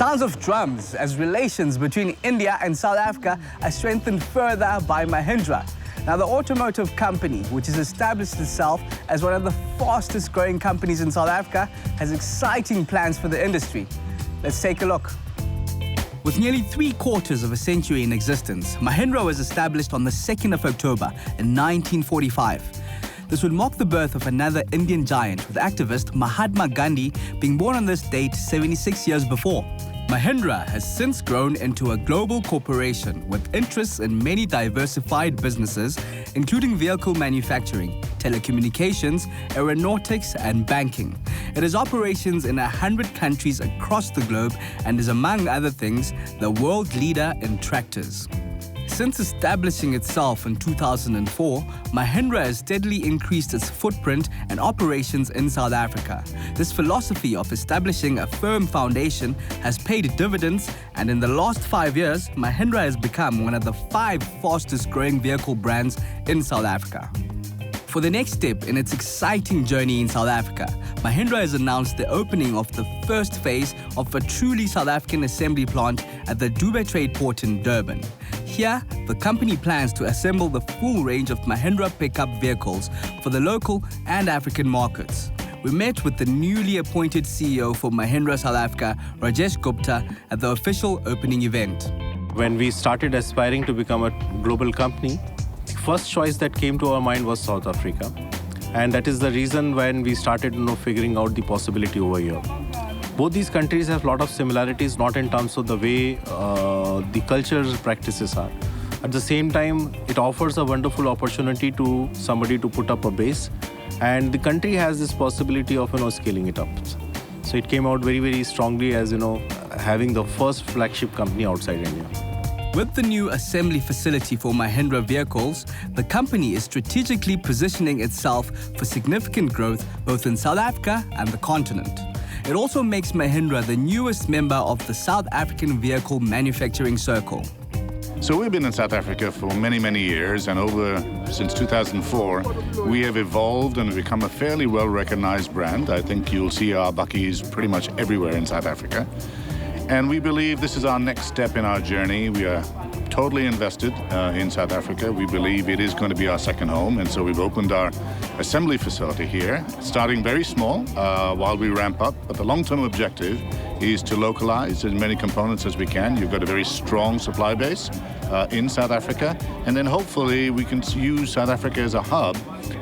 Sounds of drums as relations between India and South Africa are strengthened further by Mahindra. Now, the automotive company, which has established itself as one of the fastest growing companies in South Africa, has exciting plans for the industry. Let's take a look. With nearly 3/4 of a century in existence, Mahindra was established on the 2nd of October in 1945. This would mark the birth of another Indian giant, with activist Mahatma Gandhi being born on this date 76 years before. Mahindra has since grown into a global corporation with interests in many diversified businesses, including vehicle manufacturing, telecommunications, aeronautics, and banking. It has operations in 100 countries across the globe and is, among other things, the world leader in tractors. Since establishing itself in 2004, Mahindra has steadily increased its footprint and operations in South Africa. This philosophy of establishing a firm foundation has paid dividends, and in the last 5 years, Mahindra has become one of the 5 fastest growing vehicle brands in South Africa. For the next step in its exciting journey in South Africa, Mahindra has announced the opening of the first phase of a truly South African assembly plant at the Durban trade port in Durban. Here, the company plans to assemble the full range of Mahindra pickup vehicles for the local and African markets. We met with the newly appointed CEO for Mahindra South Africa, Rajesh Gupta, at the official opening event. When we started aspiring to become a global company, first choice that came to our mind was South Africa. And that is the reason when we started figuring out the possibility over here. Both these countries have a lot of similarities, not in terms of the way the cultural practices are. At the same time, it offers a wonderful opportunity to somebody to put up a base. And the country has this possibility of scaling it up. So it came out very, very strongly as having the first flagship company outside India. With the new assembly facility for Mahindra vehicles, the company is strategically positioning itself for significant growth both in South Africa and the continent. It also makes Mahindra the newest member of the South African Vehicle Manufacturing Circle. So we've been in South Africa for many, many years, and since 2004, we have evolved and become a fairly well-recognized brand. I think you'll see our Buckies pretty much everywhere in South Africa. And we believe this is our next step in our journey. We are totally invested in South Africa. We believe it is going to be our second home, and so we've opened our assembly facility here, starting very small while we ramp up. But the long-term objective is to localize as many components as we can. You've got a very strong supply base in South Africa, and then hopefully we can use South Africa as a hub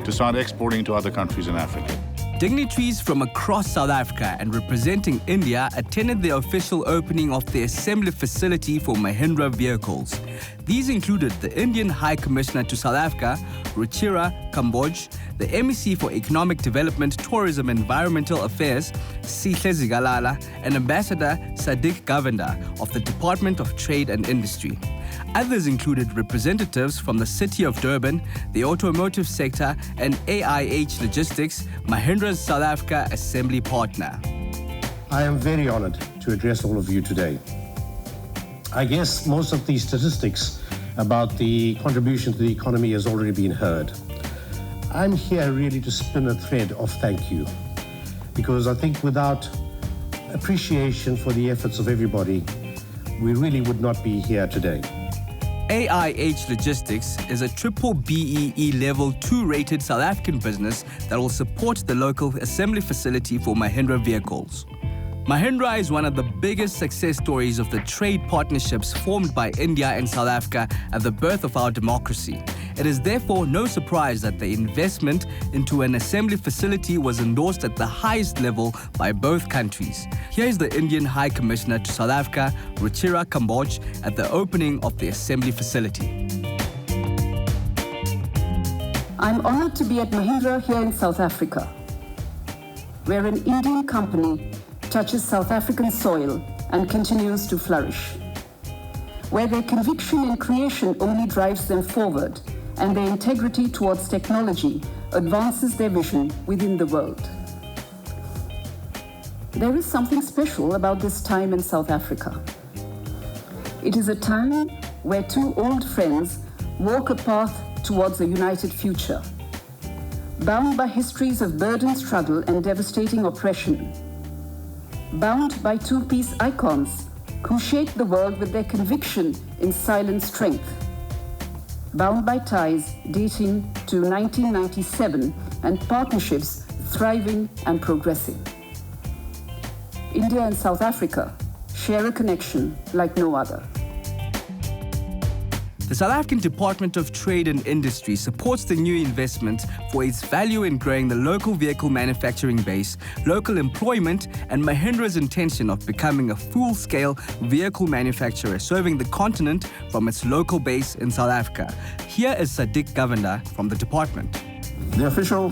to start exporting to other countries in Africa. Dignitaries from across South Africa and representing India attended the official opening of the assembly facility for Mahindra vehicles. These included the Indian High Commissioner to South Africa, Ruchira Kamboj, the MEC for Economic Development, Tourism and Environmental Affairs, Sihle Zigalala, and Ambassador Sadiq Govender of the Department of Trade and Industry. Others included representatives from the city of Durban, the automotive sector, and AIH Logistics, Mahindra's South Africa assembly partner. I am very honored to address all of you today. I guess most of the statistics about the contribution to the economy has already been heard. I'm here really to spin a thread of thank you, because I think without appreciation for the efforts of everybody, we really would not be here today. AIH Logistics is a triple BEE Level 2 rated South African business that will support the local assembly facility for Mahindra vehicles. Mahindra is one of the biggest success stories of the trade partnerships formed by India and South Africa at the birth of our democracy. It is therefore no surprise that the investment into an assembly facility was endorsed at the highest level by both countries. Here is the Indian High Commissioner to South Africa, Ruchira Kamboj, at the opening of the assembly facility. I'm honored to be at Mahindra here in South Africa, where an Indian company touches South African soil and continues to flourish, where their conviction in creation only drives them forward and their integrity towards technology advances their vision within the world. There is something special about this time in South Africa. It is a time where two old friends walk a path towards a united future, bound by histories of burdened struggle and devastating oppression, bound by two peace icons who shaped the world with their conviction in silent strength. Bound by ties dating to 1997 and partnerships thriving and progressing. India and South Africa share a connection like no other. The South African Department of Trade and Industry supports the new investment for its value in growing the local vehicle manufacturing base, local employment, and Mahindra's intention of becoming a full-scale vehicle manufacturer serving the continent from its local base in South Africa. Here is Sadiq Govender from the department. The official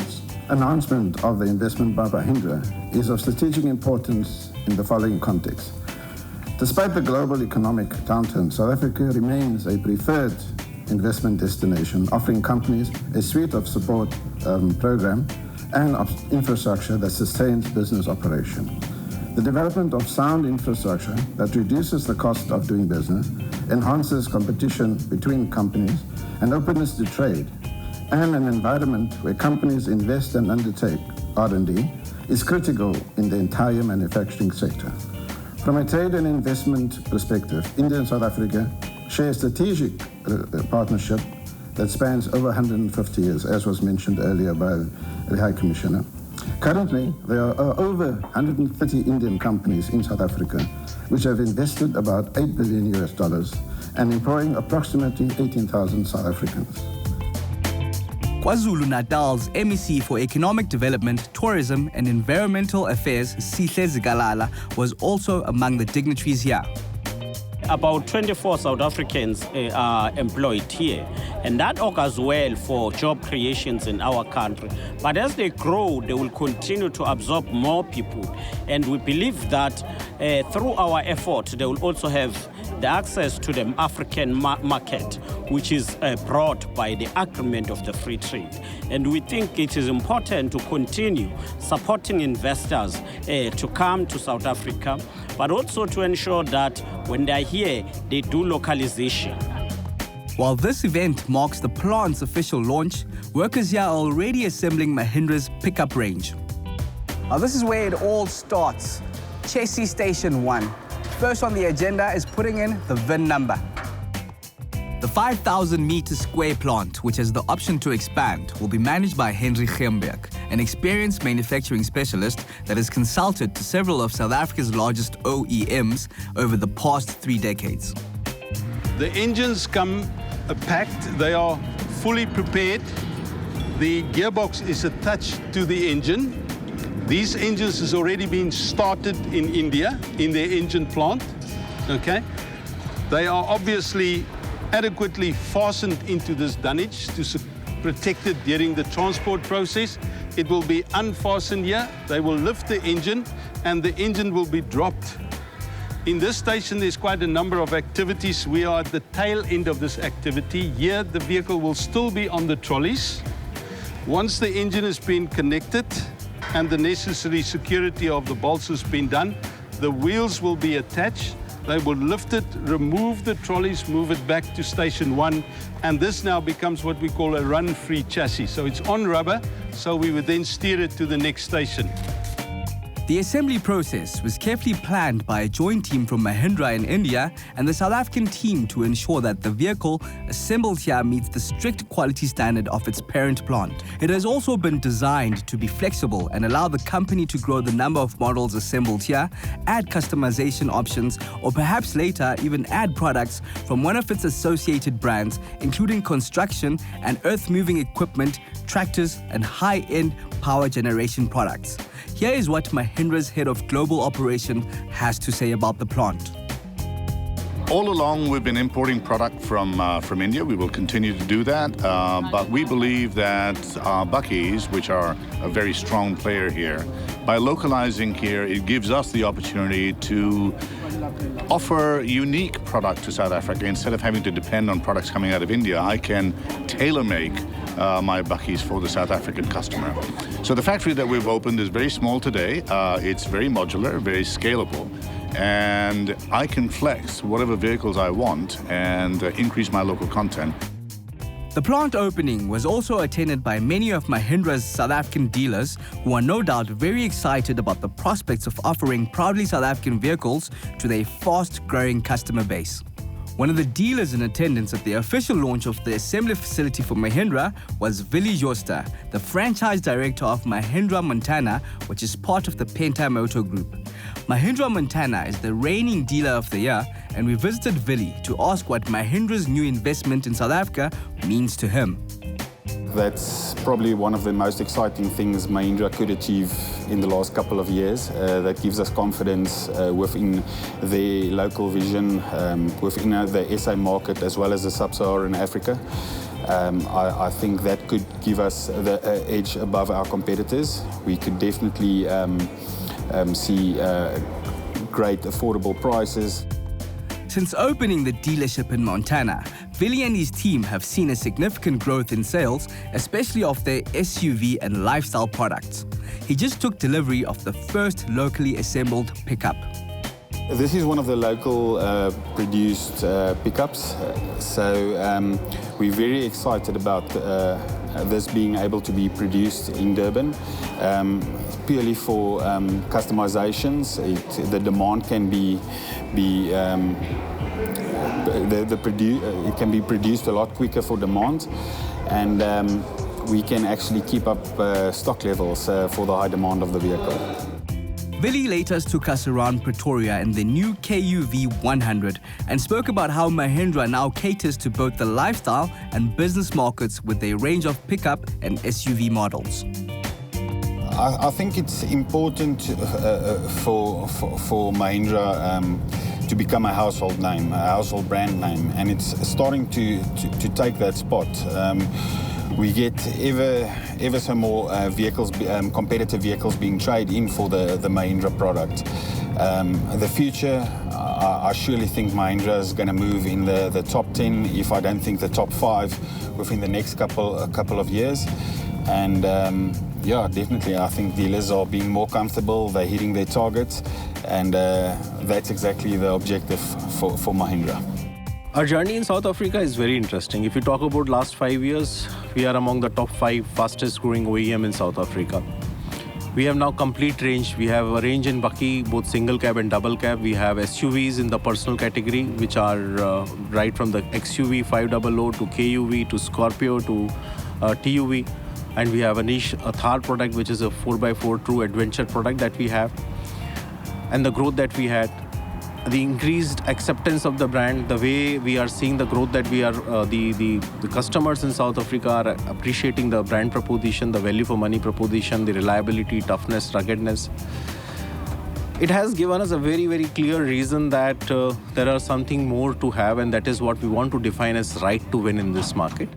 announcement of the investment by Mahindra is of strategic importance in the following context. Despite the global economic downturn, South Africa remains a preferred investment destination, offering companies a suite of support program and of infrastructure that sustains business operation. The development of sound infrastructure that reduces the cost of doing business, enhances competition between companies and openness to trade, and an environment where companies invest and undertake R&D is critical in the entire manufacturing sector. From a trade and investment perspective, India and South Africa share a strategic partnership that spans over 150 years, as was mentioned earlier by the High Commissioner. Currently, there are over 130 Indian companies in South Africa which have invested about $8 billion and employing approximately 18,000 South Africans. KwaZulu-Natal's MEC for Economic Development, Tourism and Environmental Affairs, Sihle Zikalala, was also among the dignitaries here. About 24 South Africans are employed here, and that augurs well for job creations in our country. But as they grow, they will continue to absorb more people, and we believe that through our effort, they will also have the access to the African market, which is brought by the agreement of the free trade. And we think it is important to continue supporting investors to come to South Africa, but also to ensure that when they are here, they do localization. While this event marks the plant's official launch, workers here are already assembling Mahindra's pickup range. Now this is where it all starts. Chassis Station 1. First on the agenda is putting in the VIN number. The 5,000-meter square plant, which has the option to expand, will be managed by Henry Gemberg, an experienced manufacturing specialist that has consulted to several of South Africa's largest OEMs over the past 3 decades. The engines come packed, they are fully prepared. The gearbox is attached to the engine. These engines has already been started in India, in their engine plant, okay? They are obviously adequately fastened into this dunnage to protect it during the transport process. It will be unfastened here. They will lift the engine and the engine will be dropped. In this station, there's quite a number of activities. We are at the tail end of this activity. Here, the vehicle will still be on the trolleys. Once the engine has been connected and the necessary security of the bolts has been done, the wheels will be attached. They will lift it, remove the trolleys, move it back to Station 1, and this now becomes what we call a run-free chassis. So it's on rubber, so we would then steer it to the next station. The assembly process was carefully planned by a joint team from Mahindra in India and the South African team to ensure that the vehicle assembled here meets the strict quality standard of its parent plant. It has also been designed to be flexible and allow the company to grow the number of models assembled here, add customization options, or perhaps later even add products from one of its associated brands, including construction and earth-moving equipment, tractors, and high-end power generation products. Here is what Mahindra's head of global operation has to say about the plant. All along, we've been importing product from India. We will continue to do that, but we believe that our Buckies, which are a very strong player here, by localizing here, it gives us the opportunity to offer unique product to South Africa. Instead of having to depend on products coming out of India, I can tailor-make my Buckies for the South African customer. So the factory that we've opened is very small today. It's very modular, very scalable, and I can flex whatever vehicles I want and increase my local content. The plant opening was also attended by many of Mahindra's South African dealers who are no doubt very excited about the prospects of offering proudly South African vehicles to their fast-growing customer base. One of the dealers in attendance at the official launch of the assembly facility for Mahindra was Willie Joster, the franchise director of Mahindra Montana, which is part of the Penta Motor Group. Mahindra Montana is the reigning dealer of the year, and we visited Willie to ask what Mahindra's new investment in South Africa means to him. That's probably one of the most exciting things Mahindra could achieve in the last couple of years. That gives us confidence within the local vision, within the SA market as well as the sub-Saharan Africa. I think that could give us the edge above our competitors. We could definitely see great affordable prices. Since opening the dealership in Montana, Willie and his team have seen a significant growth in sales, especially of their SUV and lifestyle products. He just took delivery of the first locally assembled pickup. This is one of the local produced pickups, so we're very excited about this being able to be produced in Durban. Purely for customizations, the demand can be it can be produced a lot quicker for demand, and we can actually keep up stock levels for the high demand of the vehicle. Willie later took us around Pretoria in the new KUV 100 and spoke about how Mahindra now caters to both the lifestyle and business markets with a range of pickup and SUV models. I think it's important for Mahindra to become a household name, a household brand name, and it's starting to take that spot. We get ever so more vehicles, competitive vehicles being traded in for the Mahindra product. The future, I surely think Mahindra is going to move in the top 10, if I don't think the top 5, within the next couple of years. And yeah, definitely, I think dealers are being more comfortable, they're hitting their targets, and that's exactly the objective for Mahindra. Our journey in South Africa is very interesting. If you talk about last 5 years, we are among the top 5 fastest growing OEM in South Africa. We have now complete range. We have a range in Bakkie, both single cab and double cab. We have SUVs in the personal category, which are right from the XUV 500 to KUV to Scorpio to TUV. And we have a Thar product, which is a 4x4 true adventure product that we have. And the growth that we had, the increased acceptance of the brand, the way we are seeing the growth that we are, the customers in South Africa are appreciating the brand proposition, the value for money proposition, the reliability, toughness, ruggedness. It has given us a very, very clear reason that there are something more to have, and that is what we want to define as right to win in this market.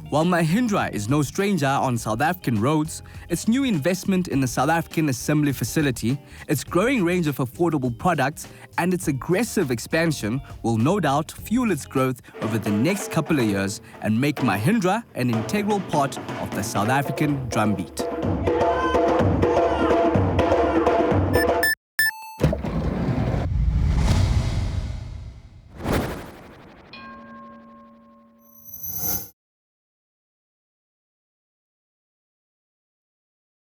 While Mahindra is no stranger on South African roads, its new investment in a South African assembly facility, its growing range of affordable products, and its aggressive expansion will no doubt fuel its growth over the next couple of years and make Mahindra an integral part of the South African drumbeat.